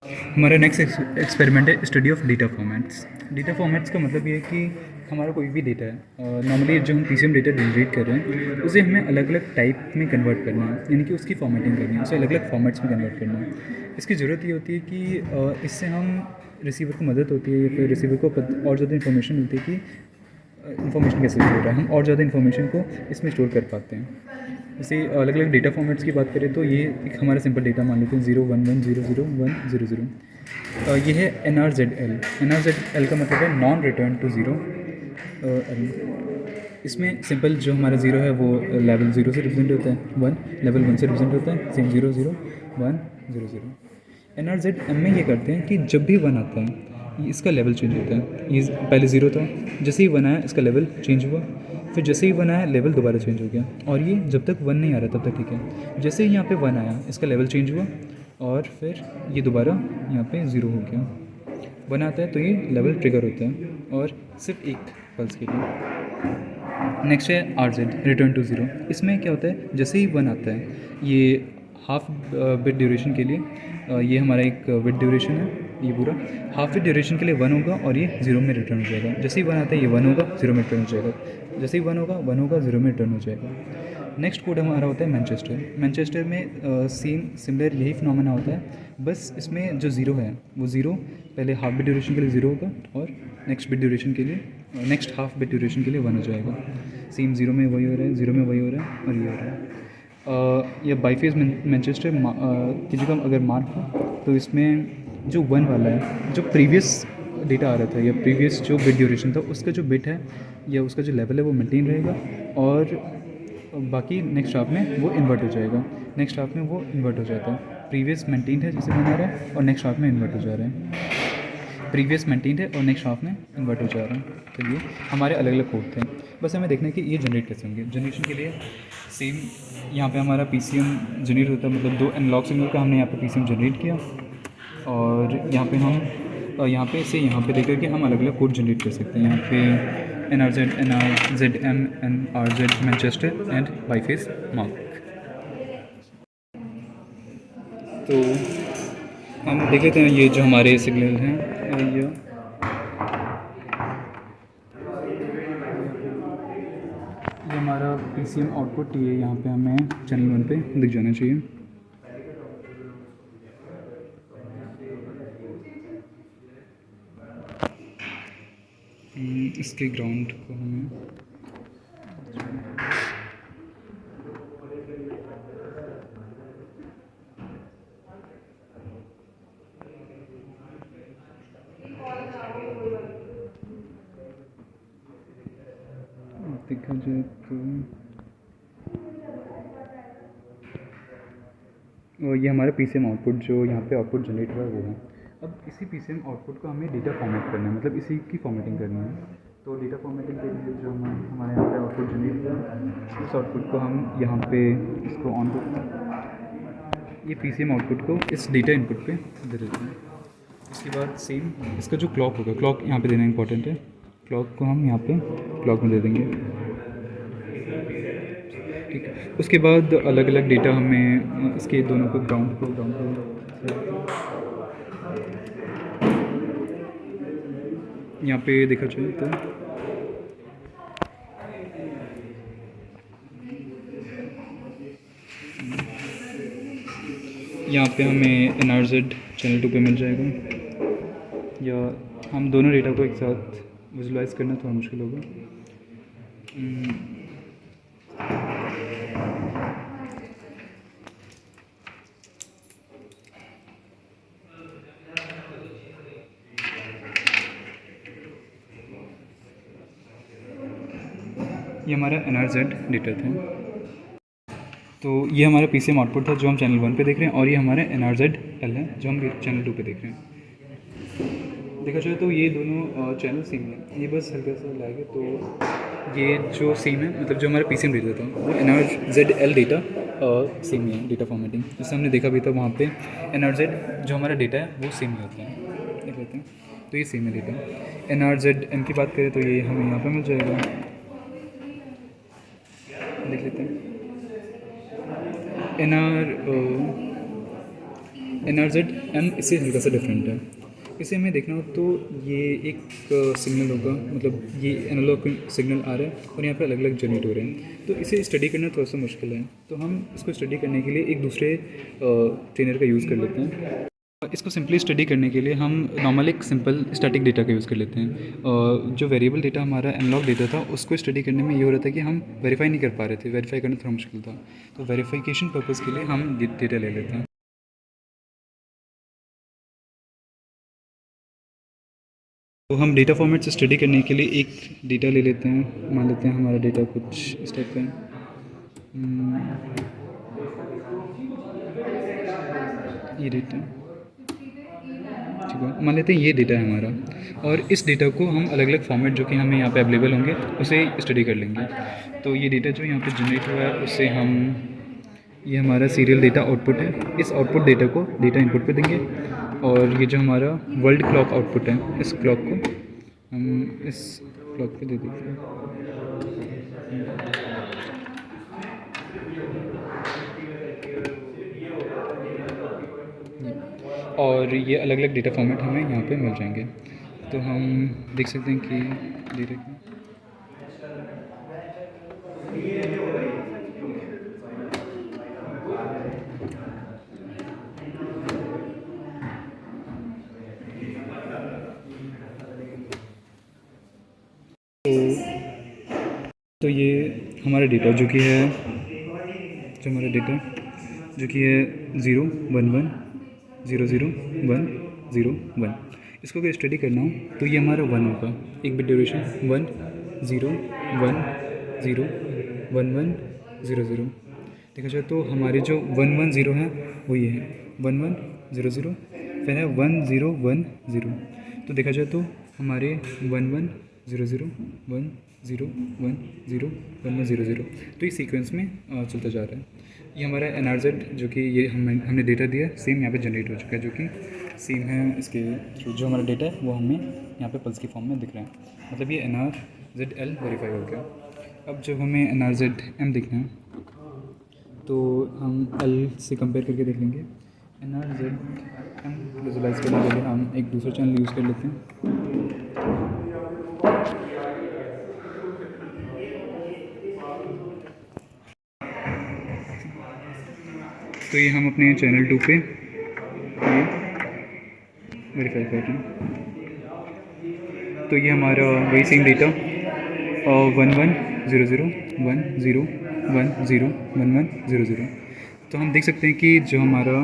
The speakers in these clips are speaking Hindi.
हमारा नेक्स्ट एक्सपेरिमेंट है study of data formats. Data formats का मतलब ये है कि हमारा कोई भी डेटा है, नॉर्मली जो हम पीसीएम डेटा जनरेट कर रहे हैं उसे हमें अलग अलग टाइप में कन्वर्ट करना है, यानी कि उसकी फॉर्मेटिंग करनी है, उसे अलग अलग फॉर्मेट्स में कन्वर्ट करना है। इसकी ज़रूरत ये होती है कि इससे हम रिसीवर को मदद होती है या फिर रिसीवर को और ज़्यादा इन्फॉर्मेशन मिलती है कि इन्फॉर्मेशन कैसे स्टोर है, हम और ज़्यादा इन्फॉर्मेशन को इसमें स्टोर कर पाते हैं। जैसे अलग अलग डेटा फॉर्मेट्स की बात करें तो ये एक हमारा सिंपल डेटा मान लेते हैं 011000100। ये है NRZL। NRZL का मतलब है नॉन रिटर्न टू ज़ीरो। इसमें सिंपल जो हमारा ज़ीरो है वो लेवल ज़ीरो से रिप्रेजेंट होता है, वन लेवल वन से रिप्रेजेंट होता है, सेम 00100। NRZM में ये करते हैं कि जब भी वन आता है ये इसका लेवल चेंज होता है। ये पहले ज़ीरो था, जैसे ही वन आया इसका लेवल चेंज हुआ, फिर जैसे ही वन आया लेवल दोबारा चेंज हो गया, और ये जब तक वन नहीं आ रहा तब तक ठीक है। जैसे ही यहाँ पे वन आया इसका लेवल चेंज हुआ और फिर ये दोबारा यहाँ पे ज़ीरो हो गया। वन आता है तो ये लेवल ट्रिगर होता है और सिर्फ एक पल्स के लिए। नेक्स्ट है RZ रिटर्न टू ज़ीरो। इसमें क्या होता है, जैसे ही वन आता है ये हाफ बिट ड्यूरेशन के लिए, ये हमारा एक बिट ड्यूरेशन है, ये पूरा हाफ बिट ड्यूरेशन के लिए वन होगा और ये ज़ीरो में रिटर्न हो जाएगा। जैसे ही वन आता है ये वन होगा, ज़ीरो में रिटर्न हो जाएगा, जैसे ही वन होगा, ज़ीरो में रिटर्न हो जाएगा। नेक्स्ट कोड हमारा होता है मैनचेस्टर। मैनचेस्टर में सिमिलर यही फिनोमेना होता है, बस इसमें जो ज़ीरो है वो ज़ीरो पहले हाफ बिट ड्यूरेशन के लिए ज़ीरो होगा और नेक्स्ट बिट ड्यूरेशन के लिए, नेक्स्ट हाफ बिट ड्यूरेशन के लिए वन हो जाएगा। सेम ज़ीरो में वही हो रहा है, ज़ीरो में वही हो रहा है और ये हो रहा है। यह बाईफेज मैनचेस्टर की जगह अगर मार्क हो तो इसमें जो वन वाला है, जो प्रीवियस डेटा आ रहा था या प्रीवियस जो बिट ड्यूरेशन था उसका जो बिट है या उसका जो लेवल है वो मेंटेन रहेगा, और बाकी नेक्स्ट हाफ में वो इन्वर्ट हो जाएगा। नेक्स्ट हाफ में वो इन्वर्ट हो जाता है। प्रीवियस मेंटेन है जैसे बना रहा है और नेक्स्ट हाफ में इन्वर्ट हो जा रहा है। प्रीवियस मेंटेन है और नेक्स्ट हाफ में इन्वर्ट हो जा रहा है। तो ये हमारे अलग अलग कोड थे, बस हमें देखना है कि ये जनरेट कैसे होंगे। जनरेशन के लिए सेम यहाँ पे हमारा PCM जनरेट होता है, मतलब दो एनालॉग सिग्नल का हमने यहाँ पे PCM जनरेट किया, और यहाँ पे हम यहाँ पे से यहाँ पे देकर के हम अलग अलग कोड जनरेट कर सकते हैं। यहाँ पे NRZM, NRZ Manchester and biphase mark. तो हम देख लेते हैं ये जो हमारे सिग्नल हैं, ये हमारा PCM आउटपुट ये यहाँ पे हमें चैनल 1 पे दिख जाना चाहिए। इसके ग्राउंड को हमें देखा जाए तो ये हमारा PCM आउटपुट जो यहाँ पे आउटपुट जनरेट हुआ है वो है। अब इसी PCM आउटपुट को हमें डेटा फॉर्मेट करना है, मतलब इसी की फॉर्मेटिंग करनी है। तो डेटा फॉर्मेटिंग के लिए जो हमारे यहाँ पे आउटपुट जनरेट हुआ है उस आउटपुट को हम यहाँ पे इसको ऑन करते हैं, ये PCM आउटपुट को इस डेटा इनपुट पे दे देते हैं। उसके बाद सेम इसका जो क्लॉक होगा, क्लॉक यहाँ पे देना इंपॉर्टेंट है, क्लॉक को हम यहाँ पे क्लॉक में दे देंगे। ठीक है, उसके बाद अलग अलग डेटा हमें इसके दोनों को ग्राउंड यहाँ पे देखा जाए तो यहाँ पे हमें NRZ चैनल 2 पे मिल जाएगा, या हम दोनों डेटा को एक साथ विजुलाइज करना थोड़ा मुश्किल होगा। ये हमारा NRZ डेटा था। तो ये हमारा PCM आउटपुट था जो हम चैनल 1 पे देख रहे हैं, और ये हमारा NRZL है जो हम चैनल 2 पे देख रहे हैं। देखा जाए तो ये दोनों चैनल सेम है, ये बस हल्का सा लैग है। तो ये जो सेम है, मतलब जो हमारा PCM डेटा था वो NRZL डेटा सेम ही है, डेटा फॉर्मेटिंग जिससे हमने देखा भी था वहाँ पे NRZ जो हमारा डेटा है वो सेम ही होता है, देख लेते हैं। तो ये सेम है डेटा। NRZM की बात करें तो ये हमें यहाँ पर मिल जाएगा, देख लेते हैं। NRZ-M इससे हल्का सा डिफरेंट है। इसे हमें देखना हो तो ये एक सिग्नल होगा, मतलब ये एनालॉग सिग्नल आ रहा है और यहाँ पे अलग अलग जनरेट हो रहे हैं, तो इसे स्टडी करना थोड़ा सा मुश्किल है। तो हम इसको स्टडी करने के लिए एक दूसरे ट्रेनर का यूज़ कर लेते हैं। इसको सिंपली स्टडी करने के लिए हम नॉर्मल एक सिंपल स्टैटिक डेटा का यूज़ कर लेते हैं। जो वेरिएबल डेटा हमारा एनालॉग डेटा था उसको स्टडी करने में ये हो रहा था कि हम वेरीफाई नहीं कर पा रहे थे, वेरीफाई करना थोड़ा मुश्किल था, तो वेरीफिकेशन पर्पज़ के लिए हम डेटा ले लेते हैं। तो हम डेटा फॉर्मेट से स्टडी करने के लिए एक डेटा ले लेते हैं। मान लेते हैं हमारा डेटा कुछ इस टाइप का है। ये डेटा ठीक है, मान लेते हैं ये डेटा है हमारा, और इस डेटा को हम अलग अलग फॉर्मेट जो कि हमें यहाँ पे अवेलेबल होंगे उसे स्टडी कर लेंगे। तो ये डेटा जो यहाँ पे जनरेट हुआ है उससे हम, ये हमारा सीरियल डेटा आउटपुट है, इस आउटपुट डेटा को डेटा इनपुट पे देंगे, और ये जो हमारा वर्ल्ड क्लॉक आउटपुट है इस क्लॉक को हम इस क्लॉक पे दे देते हैं। और ये अलग अलग डेटा फॉर्मेट हमें यहाँ पे मिल जाएंगे। तो हम देख सकते हैं कि डेटा की तो ये हमारा डेटा जो कि है, जो हमारा डेटा जो कि है 0 1 1 0 0 1 0 1, इसको अगर स्टडी करना हो तो ये हमारा 1 होगा, एक बिट ड्यूरेशन 1 0 1 0 1 1 0 0। देखा जाए तो हमारे जो 1 1 0 है वो ये है 1 1 0 0, फिर है 1 0 1 0। तो देखा जाए तो हमारे 1 1 0 0 1 0 1 0 1 1 0 0, तो ये सीक्वेंस में चलता जा रहा है। ये हमारा NRZ जो कि ये हमने डेटा दिया सेम यहाँ पे जनरेट हो चुका है, जो कि सेम है इसके थ्रू, जो हमारा डेटा है वो हमें यहाँ पे पल्स की फॉर्म में दिख रहा है, मतलब ये NRZ-L वेरीफाई हो गया। अब जब हमें NRZ-M देखना है तो हम L से कंपेयर करके देख लेंगे। NRZ-M विजुलाइज करने के लिए हम एक दूसरा चैनल यूज़ कर लेते हैं। तो ये हम अपने चैनल 2 पे ये वेरीफाई कर रहे हैं। तो ये हमारा वही सेम डेटा 1 1 0 0 1 0 1 0 1 1 0 0। तो हम देख सकते हैं कि जो हमारा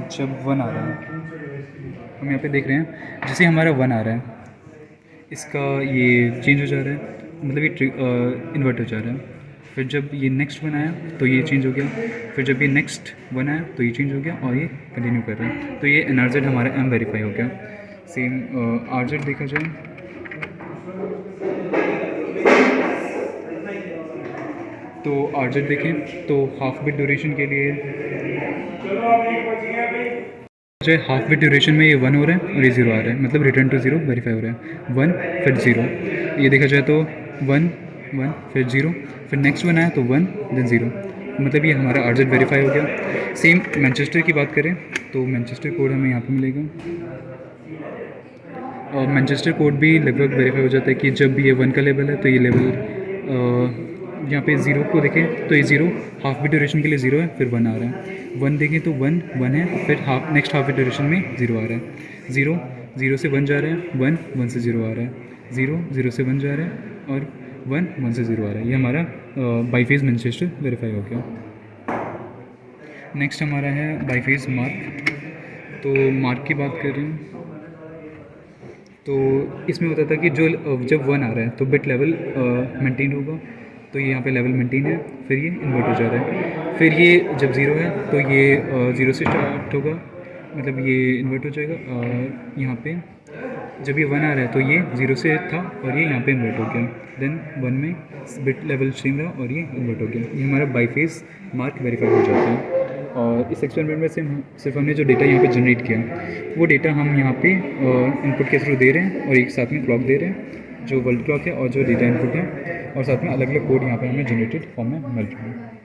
जब 1 आ रहा है, हम यहाँ पे देख रहे हैं जैसे हमारा 1 आ रहा है इसका ये चेंज हो जा रहा है, मतलब ये इन्वर्ट हो जा रहा है। फिर जब ये नेक्स्ट 1 आया तो ये चेंज हो गया, फिर जब ये नेक्स्ट 1 आया तो ये चेंज हो गया, और ये कंटिन्यू कर रहा है। तो ये NRZ हमारा M वेरीफाई हो गया। सेम RZ देखा जाए तो RZ देखें तो हाफ बिट ड्यूरेशन के लिए जो है हाफ बिट ड्यूरेशन में ये 1 हो रहा है और ये 0 आ रहा है, मतलब रिटर्न टू 0 वेरीफाई हो रहा है। 1 फिर 0, ये देखा जाए तो 1 1 फिर 0, फिर नेक्स्ट 1 आया तो 1 देन 0, मतलब ये हमारा RZ वेरीफाई हो गया। सेम मैनचेस्टर की बात करें तो मैनचेस्टर कोड हमें यहाँ पे मिलेगा, और मैनचेस्टर कोड भी लगभग वेरीफाई हो जाता है कि जब ये 1 का लेवल है तो ये लेवल यहाँ पे 0 को देखें तो ये 0 हाफ बिट ड्यूरेशन के लिए 0 है, फिर 1 आ रहा है। 1 देखें तो 1 1 है, फिर नेक्स्ट हाफ बिट ड्यूरेशन में 0 आ रहा है। 0 0 से 1 जा रहा है, 1 1 से 0 आ रहा है, 0 0 से 1 जा रहा है, और 1 1 से 0 आ रहा है। ये हमारा बाईफेज मैनचेस्टर वेरीफाई हो गया। नेक्स्ट हमारा है बाईफेज मार्क। तो मार्क की बात कर रहे हैं तो इसमें होता था कि जो जब 1 आ रहा है तो बिट लेवल मेंटेन होगा, तो ये यहाँ पे लेवल मेंटेन है, फिर ये इन्वर्ट हो जा रहा है। फिर ये जब 0 है तो ये 0 से स्टार्ट होगा, मतलब ये इन्वर्ट हो जाएगा, और यहाँ पे जब ये 1 आ रहा है तो ये 0 से था और ये यहाँ पे इन्वर्ट हो गया। देन 1 में बिट लेवल सेम रहा और ये इन्वर्ट हो गया। ये हमारा बाईफेज मार्क वेरीफाई हो जाता है। और इस एक्सपेरिमेंट में सिर्फ हमने जो डेटा यहाँ पे जनरेट किया वो डेटा हम यहाँ पे इनपुट के थ्रू दे रहे हैं, और एक साथ में क्लॉक दे रहे हैं जो वर्ल्ड क्लॉक है और जो डेटा इनपुट है, और साथ में अलग अलग कोड यहाँ पे हमें जनरेटेड फॉर्म में मिल रहा है।